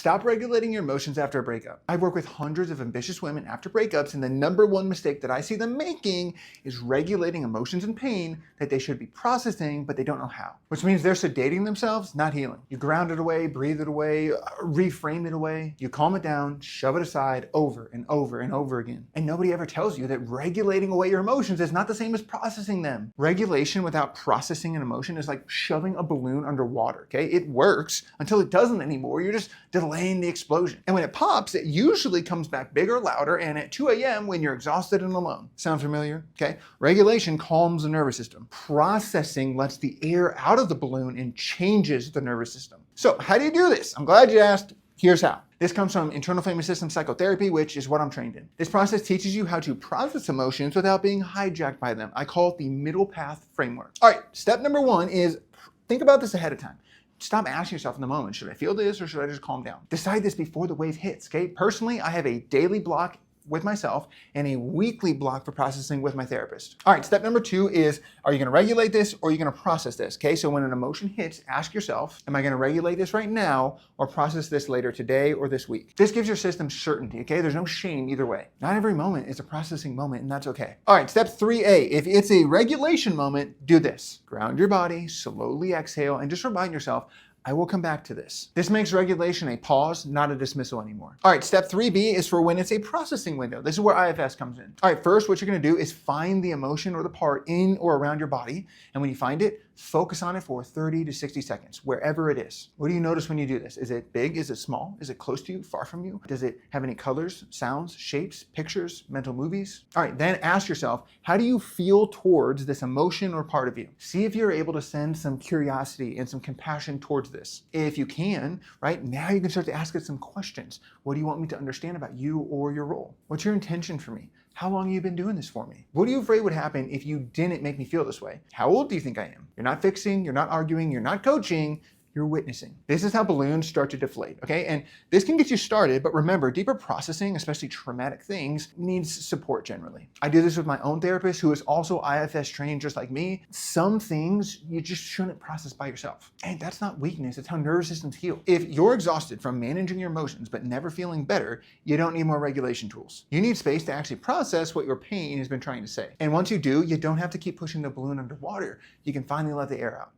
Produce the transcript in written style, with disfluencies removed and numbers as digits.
Stop regulating your emotions after a breakup. I work with hundreds of ambitious women after breakups, and the number one mistake that I see them making is regulating emotions and pain that they should be processing, but they don't know how. Which means they're sedating themselves, not healing. You ground it away, breathe it away, reframe it away. You calm it down, shove it aside over and over and over again. And nobody ever tells you that regulating away your emotions is not the same as processing them. Regulation without processing an emotion is like shoving a balloon underwater, okay? It works until it doesn't anymore. You're just delaying the explosion. And when it pops, it usually comes back bigger, louder, and at 2 a.m. when you're exhausted and alone. Sound familiar? Okay. Regulation calms the nervous system. Processing lets the air out of the balloon and changes the nervous system. So how do you do this? I'm glad you asked. Here's how. This comes from internal famous system psychotherapy, which is what I'm trained in. This process teaches you how to process emotions without being hijacked by them. I call it the middle path framework. All right, step number 1 is think about this ahead of time. Stop asking yourself in the moment, should I feel this or should I just calm down? Decide this before the wave hits, okay? Personally, I have a daily block with myself and a weekly block for processing with my therapist. All right, step number 2 is, are you gonna regulate this or are you gonna process this? Okay, so when an emotion hits, ask yourself, am I gonna regulate this right now or process this later today or this week? This gives your system certainty, okay? There's no shame either way. Not every moment is a processing moment and that's okay. All right, step 3A, if it's a regulation moment, do this. Ground your body, slowly exhale, and just remind yourself, I will come back to this. This makes regulation a pause, not a dismissal anymore. All right, step 3B is for when it's a processing window. This is where IFS comes in. All right, first, what you're gonna do is find the emotion or the part in or around your body. And when you find it, focus on it for 30 to 60 seconds, wherever it is. What do you notice when you do this? Is it big? Is it small? Is it close to you, far from you? Does it have any colors, sounds, shapes, pictures, mental movies? All right, then ask yourself, how do you feel towards this emotion or part of you? See if you're able to send some curiosity and some compassion towards this. If you can, right, now you can start to ask it some questions. What do you want me to understand about you or your role? What's your intention for me? How long have you been doing this for me? What are you afraid would happen if you didn't make me feel this way? How old do you think I am? You're not fixing, you're not arguing, you're not coaching, you're witnessing. This is how balloons start to deflate, okay? And this can get you started, but remember, deeper processing, especially traumatic things, needs support generally. I do this with my own therapist who is also IFS trained just like me. Some things you just shouldn't process by yourself. And that's not weakness, it's how nervous systems heal. If you're exhausted from managing your emotions but never feeling better, you don't need more regulation tools. You need space to actually process what your pain has been trying to say. And once you do, you don't have to keep pushing the balloon underwater. You can finally let the air out.